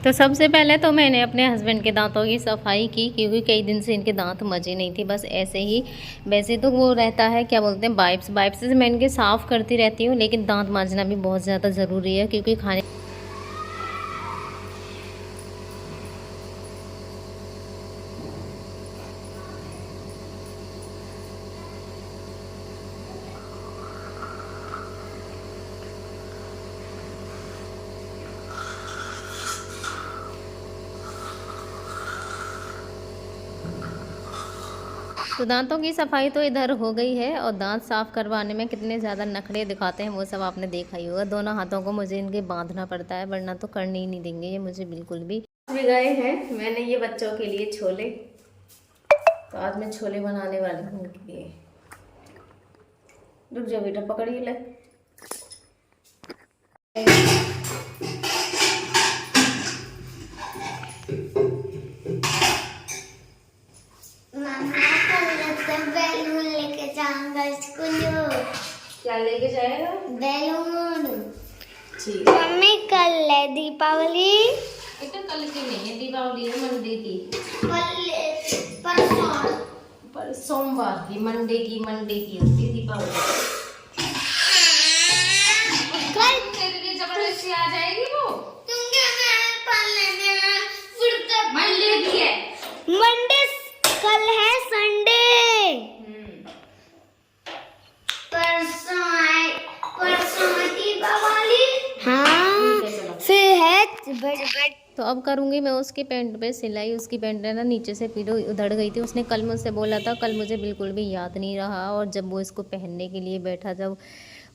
तो सबसे पहले तो मैंने अपने हस्बैंड के दांतों की सफाई की, क्योंकि कई दिन से इनके दांत मजे नहीं थे, बस ऐसे ही। वैसे तो वो रहता है, क्या बोलते हैं, वाइप्स से मैं इनके साफ़ करती रहती हूँ, लेकिन दांत मांजना भी बहुत ज़्यादा ज़रूरी है, क्योंकि खाने तो दांतों की सफाई तो इधर हो गई है, और दांत साफ़ करवाने में कितने ज़्यादा नखरे दिखाते हैं वो सब आपने देखा ही होगा। दोनों हाथों को मुझे इनके बांधना पड़ता है, वरना तो करने ही नहीं देंगे ये मुझे बिल्कुल भी। गए हैं मैंने ये बच्चों के लिए छोले, तो आज मैं छोले बनाने वाली हूँ उनके लिए। रुक जाओ बेटा, पकड़िए ले। बैलून लेके जाऊंगा स्कूल। क्या लेके जाएगा? बैलून। ठीक। मम्मी कल है दीपावली। बेटा कल की नहीं है दीपावली, है मंडे की। पर सोमवार की, मंडे की होती है दीपावली। कल तेरे लिए जबरदस्ती आ जाएगी वो। तुम क्या मंडे की है। मंडे कल है संडे। परसों दीपावली। हाँ फिर है। तो अब करूँगी मैं उसकी पैंट पे सिलाई। उसकी पैंट है ना नीचे से पीलो उधड़ गई थी। उसने कल मुझसे बोला था, कल मुझे बिल्कुल भी याद नहीं रहा, और जब वो इसको पहनने के लिए बैठा, जब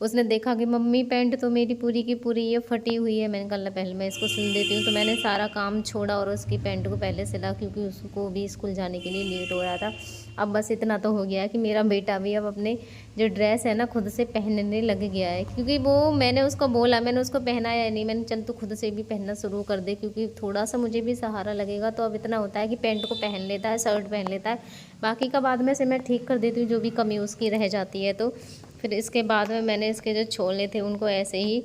उसने देखा कि मम्मी पैंट तो मेरी पूरी की पूरी ये फटी हुई है, मैंने कहा पहले मैं इसको सिल देती हूँ। तो मैंने सारा काम छोड़ा और उसकी पैंट को पहले सिला, क्योंकि उसको भी स्कूल जाने के लिए लेट हो रहा था। अब बस इतना तो हो गया है कि मेरा बेटा भी अब अपने जो ड्रेस है ना खुद से पहनने लग गया है, क्योंकि वो मैंने उसको बोला, मैंने उसको पहनाया नहीं, मैंने चल तू खुद से भी पहनना शुरू कर दे, क्योंकि थोड़ा सा मुझे भी सहारा लगेगा। तो अब इतना होता है कि पैंट को पहन लेता है, शर्ट पहन लेता है, बाकी का बाद में से मैं ठीक कर देती हूँ जो भी कमी उसकी रह जाती है। तो फिर इसके बाद में मैंने इसके जो छोले थे उनको ऐसे ही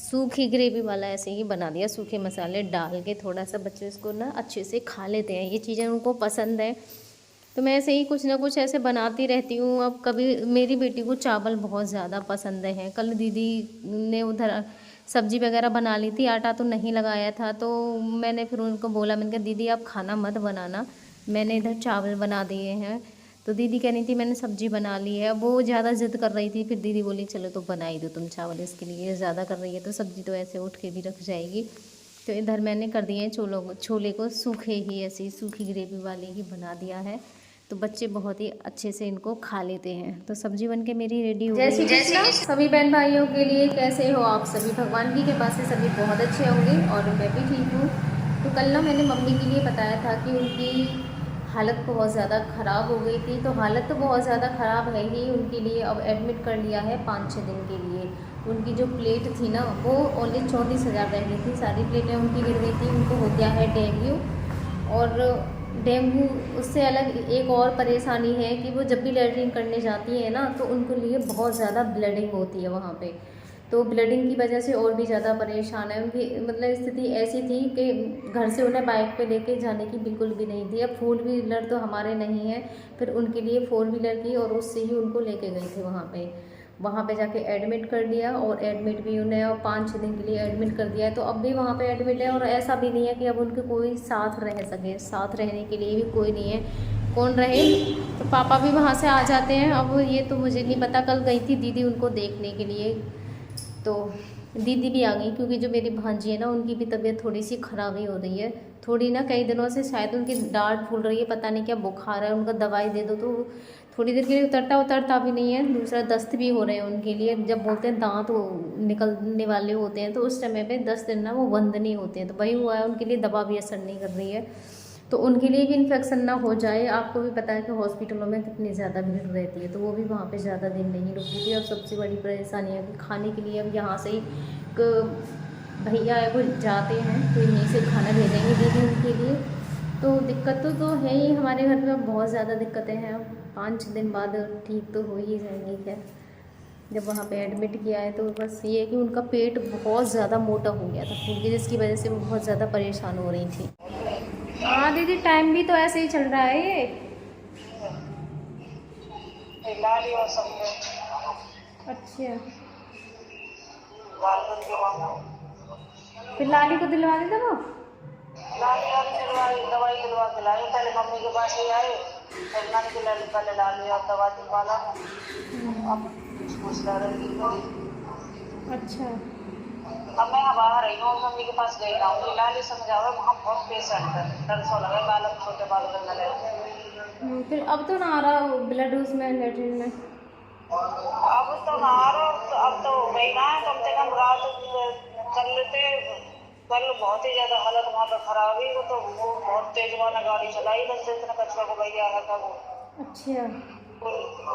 सूखी ग्रेवी वाला ऐसे ही बना दिया, सूखे मसाले डाल के। थोड़ा सा बच्चे इसको ना अच्छे से खा लेते हैं, ये चीज़ें उनको पसंद है। तो मैं ऐसे ही कुछ ना कुछ ऐसे बनाती रहती हूँ। अब कभी मेरी बेटी को चावल बहुत ज़्यादा पसंद है। कल दीदी ने उधर सब्जी वगैरह बना ली थी, आटा तो नहीं लगाया था, तो मैंने फिर उनको बोला, मैंने कहा दीदी आप खाना मत बनाना, मैंने इधर चावल बना दिए हैं। तो दीदी कह रही थी मैंने सब्जी बना ली है। वो ज़्यादा ज़िद कर रही थी, फिर दीदी बोली चलो तो बना ही दो तुम चावल इसके लिए, ज़्यादा कर रही है तो सब्जी तो ऐसे उठ के भी रख जाएगी। तो इधर मैंने कर दिए छोले को सूखे ही, ऐसी सूखी ग्रेवी वाले ही बना दिया है। तो बच्चे बहुत ही अच्छे से इनको खा लेते हैं। तो सब्जी बनके मेरी रेडी हो गई। जैसे सभी बहन भाइयों के लिए कैसे हो आप सभी? भगवान की कृपा से सभी बहुत अच्छे होंगे, और मैं भी ठीक हूँ। तो कल ना मैंने मम्मी के लिए बताया था कि उनकी हालत बहुत ज़्यादा ख़राब हो गई थी। तो हालत तो बहुत ज़्यादा ख़राब है ही उनके लिए। अब एडमिट कर लिया है 5-6 दिन के लिए। उनकी जो प्लेट थी ना वो ओनली 34,000 रह गई थी, सारी प्लेटें उनकी गिर गई थी। उनको हो गया है डेंगू, और डेंगू उससे अलग एक और परेशानी है कि वो जब भी लैट्रिन करने जाती है ना तो उनके लिए बहुत ज़्यादा ब्लीडिंग होती है वहाँ पे। तो ब्लीडिंग की वजह से और भी ज़्यादा परेशान है। उनकी मतलब स्थिति ऐसी थी कि घर से उन्हें बाइक पे लेके जाने की बिल्कुल भी नहीं थी। अब 4 व्हीलर तो हमारे नहीं है, फिर उनके लिए 4 व्हीलर की, और उससे ही उनको लेके गई थी वहाँ पे जाके एडमिट कर दिया। और एडमिट भी उन्हें और 5-6 दिन के लिए एडमिट कर दिया है। तो अब भी वहाँ पे एडमिट है, और ऐसा भी नहीं है कि अब उनके कोई साथ रह सके, साथ रहने के लिए भी कोई नहीं है, कौन रहे। तो पापा भी वहाँ से आ जाते हैं। अब ये तो मुझे नहीं पता, कल गई थी दीदी उनको देखने के लिए, तो दीदी भी आ गई, क्योंकि जो मेरी भांजी है ना उनकी भी तबीयत थोड़ी सी ख़राब ही हो रही है। थोड़ी ना कई दिनों से शायद उनकी डांट फूल रही है, पता नहीं क्या बुखार है, उनका दवाई दे दो तो थोड़ी देर के लिए उतरता भी नहीं है। दूसरा दस्त भी हो रहे हैं उनके लिए, जब बोलते हैं दांत निकलने वाले होते हैं तो उस समय पे 10 दिन ना वो बंद नहीं होते हैं। तो वही हुआ है उनके लिए, दवा भी असर नहीं कर रही है। तो उनके लिए भी इन्फेक्शन ना हो जाए। आपको भी पता है कि हॉस्पिटलों में कितनी ज़्यादा भीड़ रहती है, तो वो भी वहाँ पे ज़्यादा दिन नहीं रुकी थी। अब सबसे बड़ी परेशानी है कि खाने के लिए अब यहाँ से ही भैया है वो जाते हैं, तो यहीं से खाना भेजेंगे दीदी उनके लिए। तो दिक्कत तो है ही हमारे घर में, बहुत ज़्यादा दिक्कतें हैं। अब 5 दिन बाद ठीक तो हो ही जाएंगी। क्या जब वहाँ पे एडमिट किया है तो बस ये है कि उनका पेट बहुत ज़्यादा मोटा हो गया था फूल के, जिसकी वजह से वो बहुत ज़्यादा परेशान हो रही थी। हाँ दीदी, टाइम भी तो ऐसे ही चल रहा है ये। अच्छा, फिर लाली को दिलवा देता वो। दवाई दिलवा के लाए, पहले मम्मी के पास ही आए, फिर नानी के पहले लाली और दवा दिलवा ला। अच्छा, अब मैं बाहर आई हूँ, मम्मी के पास गई हूँ, लाली समझावे वहाँ बहुत पेशेंट है, डर सो लगे बालक छोटे बालक लगे। फिर अब तो ना आ रहा ब्लड उसमें लेटरिन में। अब तो ना आ रहा, अब तो हो गई ना, कम से कम रात कर लेते। कल बहुत ही ज्यादा हालत वहाँ पे खराब हुई, वो तो वो बहुत तेज वाला गाड़ी चलाई, बस इतना कचरा को भैया है था वो। अच्छा,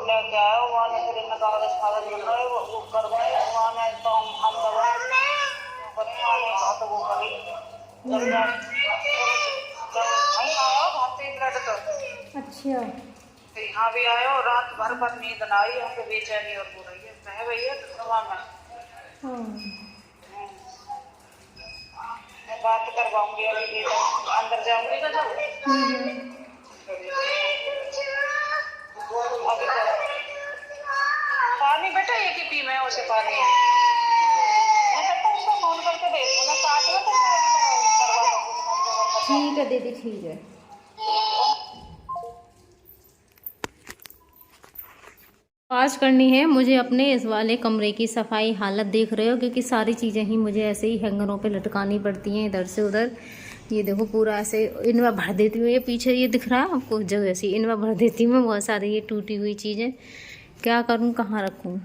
लेके आया वहाँ ने, फिर इतना कागज कागज बन रहे वो करवाए वहाँ ने, तो हम दवा हाथ वो करी वहीं आया भागते ब्लड तो। अच्छा, तो यहाँ भी आया और रात भर पर नींद ना आई, यहाँ पे बेचैनी और हो रही है भैया दवा में। मैं बात करवाऊंगी अभी, अंदर जाऊंगी ना जब अभी पानी बेटा एक ही पी, मैं उसे पानी है मैं बेटा उनको फोन करके दे दूँ, मैं काट में तो करवा दूँ। ठीक है दीदी, ठीक है। आज करनी है मुझे अपने इस वाले कमरे की सफाई। हालत देख रहे हो, क्योंकि सारी चीज़ें ही मुझे ऐसे ही हैंगरों पे लटकानी पड़ती हैं इधर से उधर। ये देखो पूरा ऐसे इनमें भर देती हूँ, ये पीछे ये दिख रहा है आपको जगह ऐसी, इनमें भर देती हूँ मैं बहुत सारी ये टूटी हुई चीज़ें। क्या करूँ, कहाँ रखूँ?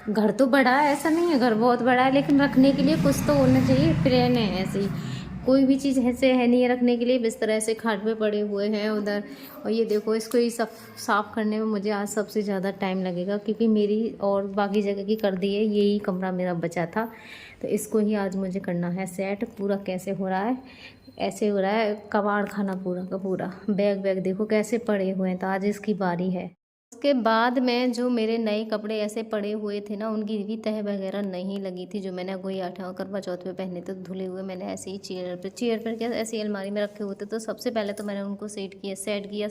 घर तो बड़ा है, ऐसा नहीं है घर बहुत बड़ा है, लेकिन रखने के लिए कुछ तो होना चाहिए। प्लेन है ऐसे ही, कोई भी चीज़ ऐसे है नहीं है रखने के लिए। बिस्तर ऐसे खाट पे पड़े हुए हैं उधर। और ये देखो, इसको ही सब साफ़ करने में मुझे आज सबसे ज़्यादा टाइम लगेगा, क्योंकि मेरी और बाकी जगह की कर दी है, यही कमरा मेरा बचा था, तो इसको ही आज मुझे करना है सेट। पूरा कैसे हो रहा है, ऐसे हो रहा है कबाड़ खाना पूरा का पूरा। बैग वैग देखो कैसे पड़े हुए हैं, तो आज इसकी बारी है। उसके बाद में जो मेरे नए कपड़े ऐसे पड़े हुए थे ना, उनकी भी तह वगैरह नहीं लगी थी, जो मैंने कोई आठा करवा चौथ पे पहने थे धुले हुए, मैंने ऐसे ही चेयर पर क्या ऐसी अलमारी में रखे हुए थे। तो सबसे पहले तो मैंने उनको सेट किया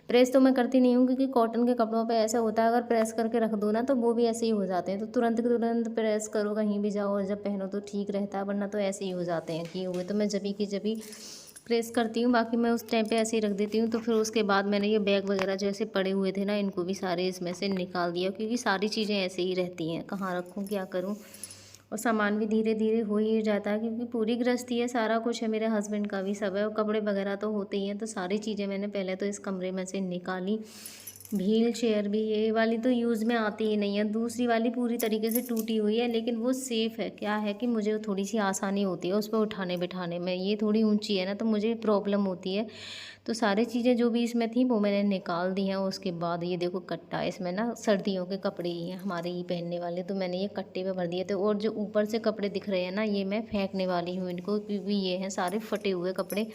प्रेस तो मैं करती नहीं हूँ, क्योंकि कॉटन के कपड़ों पे ऐसा होता है, अगर प्रेस करके रख दो ना तो वो भी ऐसे ही हो जाते हैं। तो तुरंत के तुरंत प्रेस करो, कहीं भी जाओ और जब पहनो तो ठीक रहता है, वरना तो ऐसे ही हो जाते हैं किए हुए। तो मैं जभी की जभी प्रेस करती हूँ, बाकी मैं उस टाइम पे ऐसे ही रख देती हूँ। तो फिर उसके बाद मैंने ये बैग वगैरह जो ऐसे पड़े हुए थे ना, इनको भी सारे इसमें से निकाल दिया, क्योंकि सारी चीज़ें ऐसे ही रहती हैं, कहाँ रखूँ क्या करूँ। और सामान भी धीरे धीरे हो ही जाता है, क्योंकि पूरी गृहस्थी है, सारा कुछ है, मेरे हस्बैंड का भी सब है, और कपड़े वगैरह तो होते ही हैं। तो सारी चीज़ें मैंने पहले तो इस कमरे में से निकाली। व्हील चेयर भी, ये वाली तो यूज़ में आती ही नहीं है, दूसरी वाली पूरी तरीके से टूटी हुई है, लेकिन वो सेफ़ है। क्या है कि मुझे थोड़ी सी आसानी होती है उस पर उठाने बिठाने में, ये थोड़ी ऊंची है ना, तो मुझे प्रॉब्लम होती है। तो सारी चीज़ें जो भी इसमें थी वो मैंने निकाल दी हैं। उसके बाद ये देखो कट्टा, इसमें ना सर्दियों के कपड़े ही हैं हमारे ही पहनने वाले, तो मैंने ये कट्टे में भर दिए थे। और जो ऊपर से कपड़े दिख रहे हैं ना, ये मैं फेंकने वाली हूँ इनको, क्योंकि ये हैं सारे फटे हुए कपड़े।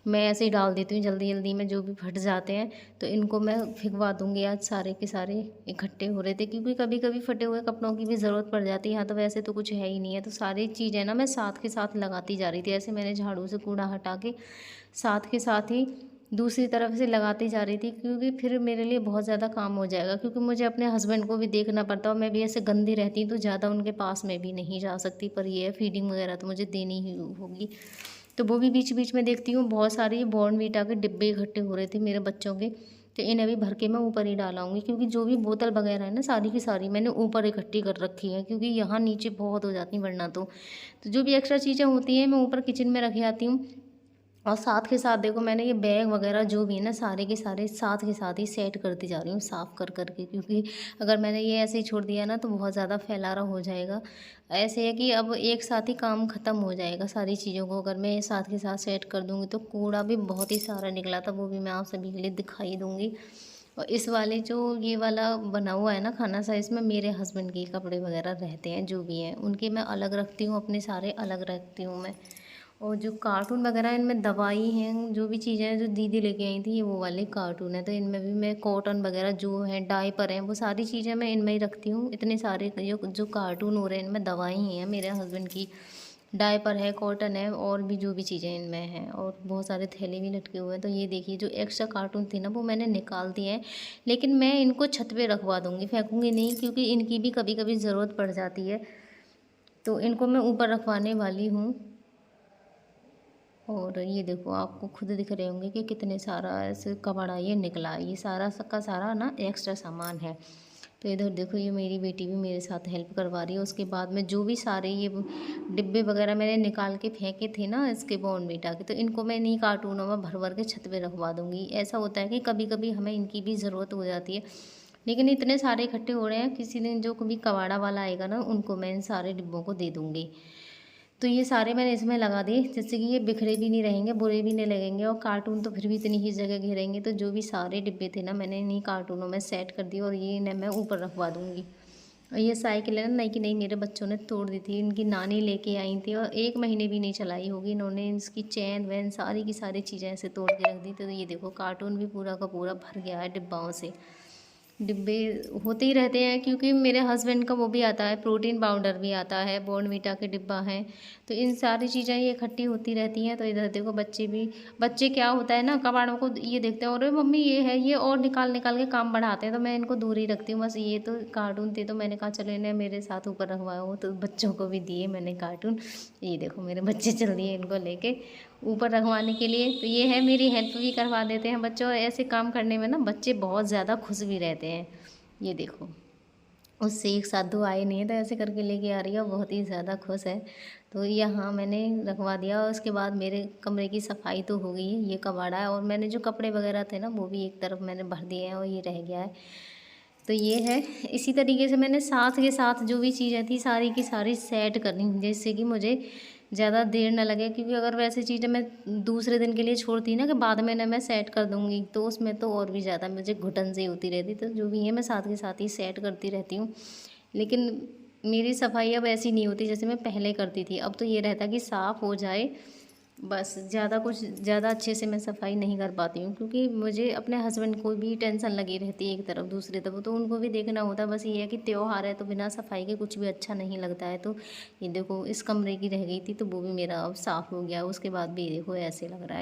मैं ऐसे ही डाल देती हूँ जल्दी जल्दी में, जो भी फट जाते हैं तो इनको मैं फिकवा दूँगी। आज सारे के सारे इकट्ठे हो रहे थे, क्योंकि कभी कभी फटे हुए कपड़ों की भी ज़रूरत पड़ जाती है। यहाँ तो वैसे तो कुछ है ही नहीं है, तो सारी चीज़ें ना मैं साथ के साथ लगाती जा रही थी। ऐसे मैंने झाड़ू से कूड़ा हटा के साथ के साथ ही दूसरी तरफ से लगाती जा रही थी, क्योंकि फिर मेरे लिए बहुत ज़्यादा काम हो जाएगा, क्योंकि मुझे अपने हस्बैंड को भी देखना पड़ता है। और मैं भी ऐसे गंदी रहती हूँ तो ज़्यादा उनके पास में भी नहीं जा सकती, पर ये है फीडिंग वगैरह तो मुझे देनी ही होगी। तो वो भी बीच बीच में देखती हूँ। बहुत सारी बॉर्नवीटा के डिब्बे इकट्ठे हो रहे थे मेरे बच्चों के, तो इन्हें भी भर के मैं ऊपर ही डालाऊंगी, क्योंकि जो भी बोतल वगैरह है ना, सारी की सारी मैंने ऊपर इकट्ठी कर रखी है, क्योंकि यहाँ नीचे बहुत हो जाती वरना तो जो भी एक्स्ट्रा चीज़ें होती हैं मैं ऊपर किचन में रख आती हूँ। और साथ के साथ देखो, मैंने ये बैग वगैरह जो भी है ना, सारे के सारे साथ के साथ ही सेट करती जा रही हूँ साफ़ कर करके, क्योंकि अगर मैंने ये ऐसे ही छोड़ दिया ना तो बहुत ज़्यादा फैलारा हो जाएगा। ऐसे है कि अब एक साथ ही काम ख़त्म हो जाएगा सारी चीज़ों को, अगर मैं साथ के साथ सेट कर दूँगी। तो कूड़ा भी बहुत ही सारा निकला था, वो भी मैं आप सभी के लिए दिखाई दूँगी। और इस वाले जो ये वाला बना हुआ है ना खाना सा, इसमें मेरे हस्बैंड के कपड़े वगैरह रहते हैं, जो भी हैं उनके मैं अलग रखती हूँ, अपने सारे अलग रखती हूँ मैं। और जो कार्टून वगैरह इनमें दवाई हैं, जो भी चीज़ें हैं जो दीदी लेके आई थी, ये वो वाले कार्टून है। तो इनमें भी मैं कॉटन वगैरह जो है, डायपर हैं, वो सारी चीज़ें मैं इनमें ही रखती हूँ। इतने सारे जो जो कार्टून हो रहे हैं इनमें दवाई ही हैं मेरे हस्बैंड की, डायपर है, कॉटन है, और भी जो भी चीज़ें इनमें हैं, और बहुत सारे थैले भी लटके हुए हैं। तो ये देखिए जो एक्स्ट्रा कार्टून थे ना वो मैंने निकाल दिए हैं, लेकिन मैं इनको छत पे रखवा दूँगी, फेंकूँगी नहीं, क्योंकि इनकी भी कभी कभी ज़रूरत पड़ जाती है। तो इनको मैं ऊपर रखवाने वाली हूँ। और ये देखो आपको खुद दिख रहे होंगे कि कितने सारा ऐसे कबाड़ा ये निकला, ये सारा का सारा ना एक्स्ट्रा सामान है। तो इधर देखो ये मेरी बेटी भी मेरे साथ हेल्प करवा रही है। उसके बाद में जो भी सारे ये डिब्बे वगैरह मैंने निकाल के फेंके थे ना इसके बॉर्नवीटा के, तो इनको मैं इन्हीं कार्टूनों में भर भर के छत पे रखवा दूँगी। ऐसा होता है कि कभी कभी हमें इनकी भी ज़रूरत हो जाती है, लेकिन इतने सारे इकट्ठे हो रहे हैं, किसी दिन जो कभी कबाड़ा वाला आएगा ना उनको मैं इन सारे डिब्बों को दे दूँगी। तो ये सारे मैंने इसमें लगा दिए, जिससे कि ये बिखरे भी नहीं रहेंगे, बुरे भी नहीं लगेंगे, और कार्टून तो फिर भी इतनी ही जगह घेरेंगे। तो जो भी सारे डिब्बे थे ना मैंने इन्हीं कार्टूनों में सेट कर दिए, और ये इन्हें मैं ऊपर रखवा दूँगी। और ये साइकिल है ना, नई की नई मेरे बच्चों ने तोड़ दी थी, इनकी नानी लेके आई थी, और 1 महीने भी नहीं चलाई होगी इन्होंने। इसकी चैन वैन सारी की सारी चीज़ें ऐसे तोड़ के रख दी। तो ये देखो कार्टून भी पूरा का पूरा भर गया है डिब्बाओं से। डिब्बे होते ही रहते हैं, क्योंकि मेरे हस्बैंड का वो भी आता है, प्रोटीन पाउडर भी आता है, बॉर्नवीटा के डिब्बा है। तो इन सारी चीज़ें ये इकट्ठी होती रहती हैं। तो इधर देखो बच्चे क्या होता है ना, कबाड़ों को ये देखते हैं, अरे मम्मी ये है, ये, और निकाल निकाल के काम बढ़ाते हैं। तो मैं इनको दूर ही रखती हूँ बस। ये तो कार्टून थे, तो मैंने कहा चलो इन्हें मेरे साथ ऊपर रखवाओ, तो बच्चों को भी दिए मैंने कार्टून। ये देखो मेरे बच्चे चल दिए इनको लेके ऊपर रखवाने के लिए। तो ये है, मेरी हेल्प भी करवा देते हैं बच्चों। ऐसे काम करने में ना बच्चे बहुत ज़्यादा खुश भी रहते हैं। ये देखो उससे एक साथ 2 आए नहीं है, तो ऐसे करके लेके आ रही है, और बहुत ही ज़्यादा खुश है। तो यहाँ मैंने रखवा दिया, और उसके बाद मेरे कमरे की सफाई तो हो गई है। ये कबाड़ा है, और मैंने जो कपड़े वगैरह थे ना वो भी एक तरफ मैंने भर दिए हैं, और ये रह गया है। तो ये है, इसी तरीके से मैंने साथ के साथ जो भी चीज़ें थी सारी की सारी सेट करनी, जिससे कि मुझे ज़्यादा देर ना लगे। क्योंकि अगर वैसे चीज़ें मैं दूसरे दिन के लिए छोड़ती ना कि बाद में ना मैं सेट कर दूँगी, तो उसमें तो और भी ज़्यादा मुझे घुटन सी होती रहती। तो जो भी है मैं साथ के साथ ही सेट करती रहती हूँ। लेकिन मेरी सफाई अब ऐसी नहीं होती जैसे मैं पहले करती थी। अब तो ये रहता कि साफ़ हो जाए बस, ज़्यादा अच्छे से मैं सफाई नहीं कर पाती हूँ, क्योंकि मुझे अपने हस्बैंड को भी टेंशन लगी रहती है एक तरफ, दूसरी तरफ तो उनको भी देखना होता है। बस ये है कि त्योहार है तो बिना सफाई के कुछ भी अच्छा नहीं लगता है। तो ये देखो इस कमरे की रह गई थी, तो वो भी मेरा अब साफ़ हो गया, उसके बाद भी देखो ऐसे लग रहा है।